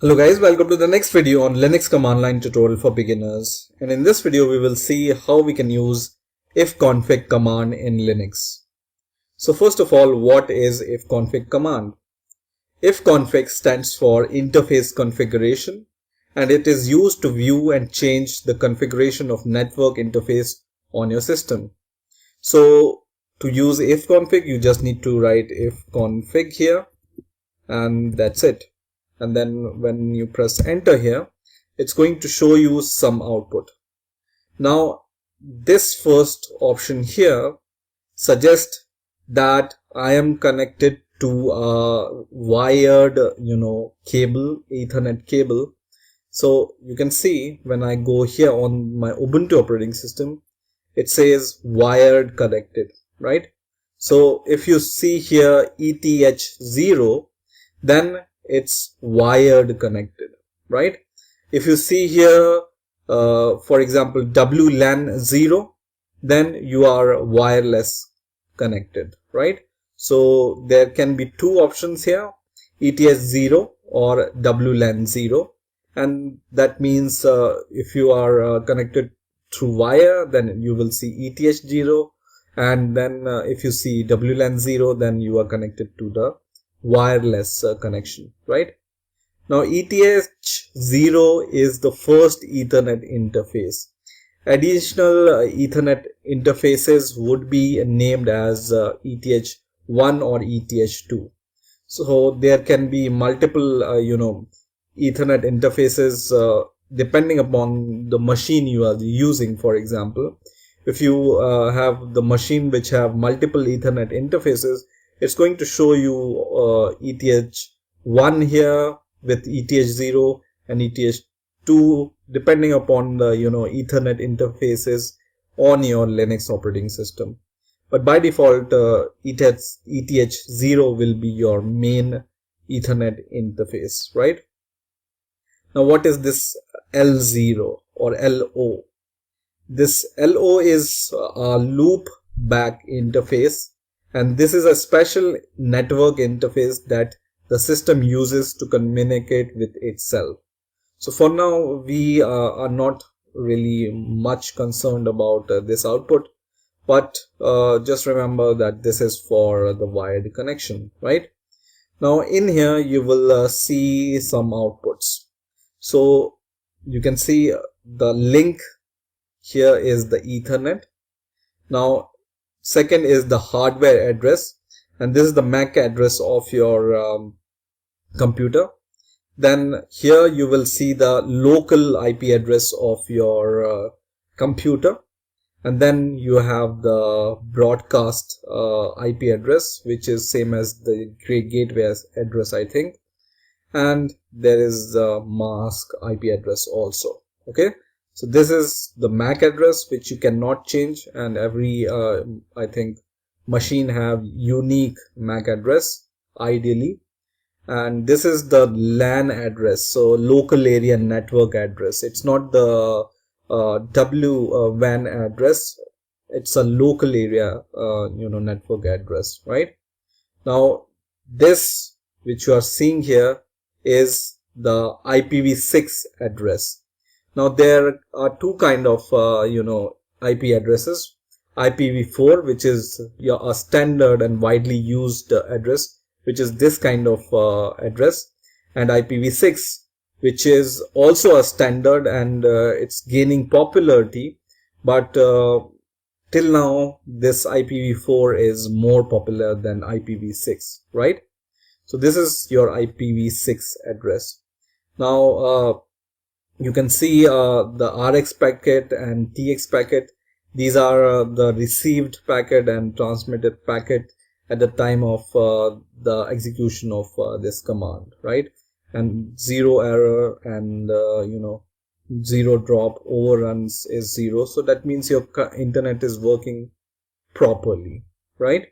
Hello guys, welcome to the next video on Linux command line tutorial for beginners. And in this video we will see how we can use Ifconfig command in Linux. So first of all, what is Ifconfig command? Ifconfig stands for interface configuration, and it is used to view and change the configuration of network interface on your system. So to use Ifconfig, you just need to write Ifconfig here, and that's it. And then when you press enter here, it's going to show you some output. Now this first option here suggests that I am connected to a wired cable, Ethernet cable. So you can see when I go here on my Ubuntu operating system, it says wired connected, right? So if you see here ETH0, then it's wired connected, right? If you see here for example WLAN 0, then you are wireless connected, right? So there can be two options here, ETH0 or WLAN 0, and that means if you are connected through wire, then you will see ETH0, and then if you see WLAN 0, then you are connected to the wireless connection, right? Now ETH0 is the first Ethernet interface. Additional Ethernet interfaces would be named as ETH1 or ETH2. So there can be multiple Ethernet interfaces depending upon the machine you are using. For example, if you have the machine which have multiple Ethernet interfaces, it's going to show you ETH1 here with ETH0 and ETH2 depending upon the Ethernet interfaces on your Linux operating system. But by default ETH0 will be your main Ethernet interface, right? Now what is this L0 or LO? This LO is a loop back interface, and this is a special network interface that the system uses to communicate with itself. So for now, we are not really much concerned about this output, but just remember that this is for the wired connection, right? Now in here, you will see some outputs. So you can see the link here is the Ethernet. Now second is the hardware address, and this is the MAC address of your computer. Then here you will see the local IP address of your computer, and then you have the broadcast IP address, which is same as the gateway address, I think, and there is the mask IP address also. Okay, so this is the MAC address which you cannot change, and every I think machine have unique MAC address ideally. And this is the LAN address, so local area network address. It's not the WAN address, it's a local area network address, right? Now this which you are seeing here is the IPv6 address. Now there are two kind of IP addresses. IPv4, which is a standard and widely used address, which is this kind of address, and IPv6, which is also a standard and it's gaining popularity, but till now this IPv4 is more popular than IPv6, right? So this is your IPv6 address. Now you can see the RX packet and TX packet. These are the received packet and transmitted packet at the time of the execution of this command, right? And zero error and zero drop, overruns is 0. So that means your internet is working properly, right?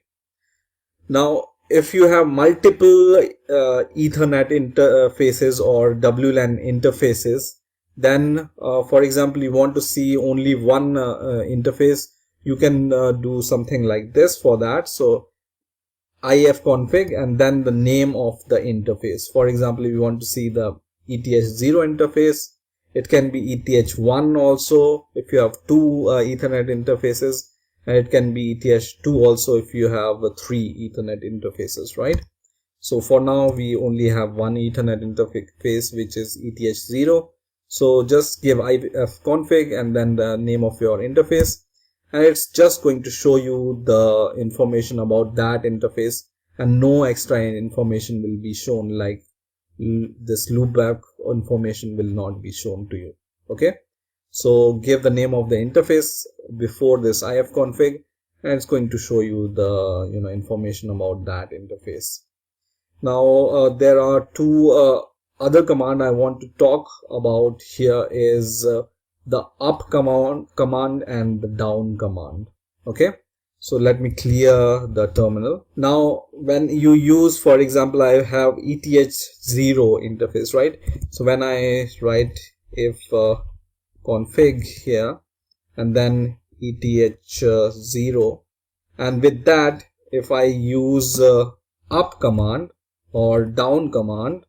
Now if you have multiple Ethernet interfaces or WLAN interfaces, then for example you want to see only one interface, you can do something like this for that. So ifconfig and then the name of the interface. For example, if you want to see the ETH0 interface. It can be ETH1 also if you have two Ethernet interfaces, and it can be ETH2 also if you have three Ethernet interfaces, right? So for now we only have one Ethernet interface, which is ETH0. So just give Ifconfig and then the name of your interface, and it's just going to show you the information about that interface, and no extra information will be shown, like this loopback information will not be shown to you. Okay, so give the name of the interface before this ifconfig, and it's going to show you the information about that interface. Now there are two other command I want to talk about here is the up command and the down command. Okay, so let me clear the terminal. Now when you use, for example, I have ETH0 interface, right? So when I write if config here and then ETH0, and with that if I use up command or down command,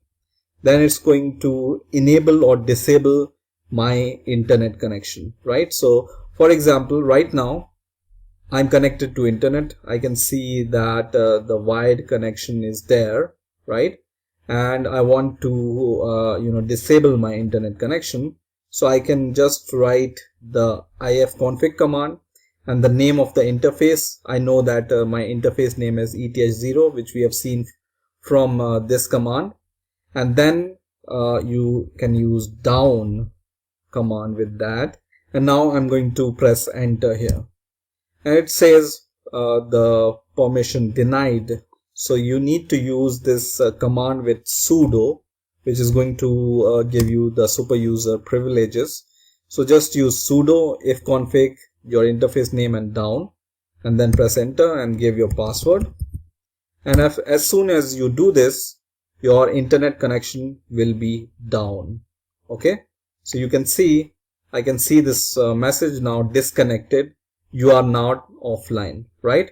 then it's going to enable or disable my internet connection, right? So for example, right now I'm connected to internet. I can see that the wired connection is there, right? And I want to disable my internet connection. So I can just write the ifconfig command and the name of the interface. I know that my interface name is ETH0, which we have seen from this command. And then you can use down command with that. And now I'm going to press enter here. And it says the permission denied. So you need to use this command with sudo, which is going to give you the super user privileges. So just use sudo ifconfig, your interface name and down, and then press enter and give your password. And as soon as you do this, your internet connection will be down. Okay, so you can see, I can see this message now, disconnected. You are not offline, right?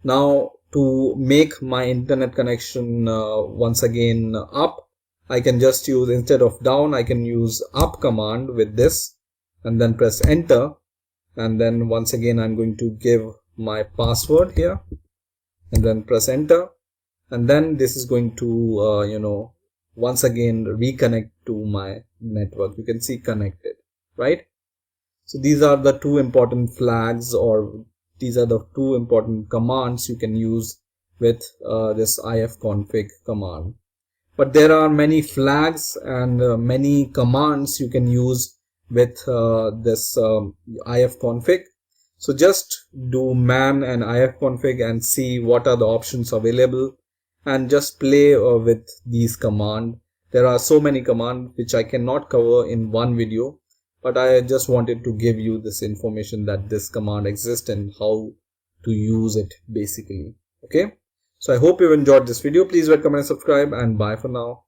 Now to make my internet connection once again up, I can just use, instead of down, I can use up command with this and then press enter. And then once again I'm going to give my password here and then press enter. And then this is going to once again reconnect to my network. You can see connected, right? So these are the two important flags, or these are the two important commands you can use with this ifconfig command. But there are many flags and many commands you can use with this ifconfig. So just do man and ifconfig and see what are the options available, and just play with these commands. There are so many commands which I cannot cover in one video, but I just wanted to give you this information that this command exists and how to use it basically. Okay, so I hope you enjoyed this video. Please rate, comment and subscribe, and bye for now.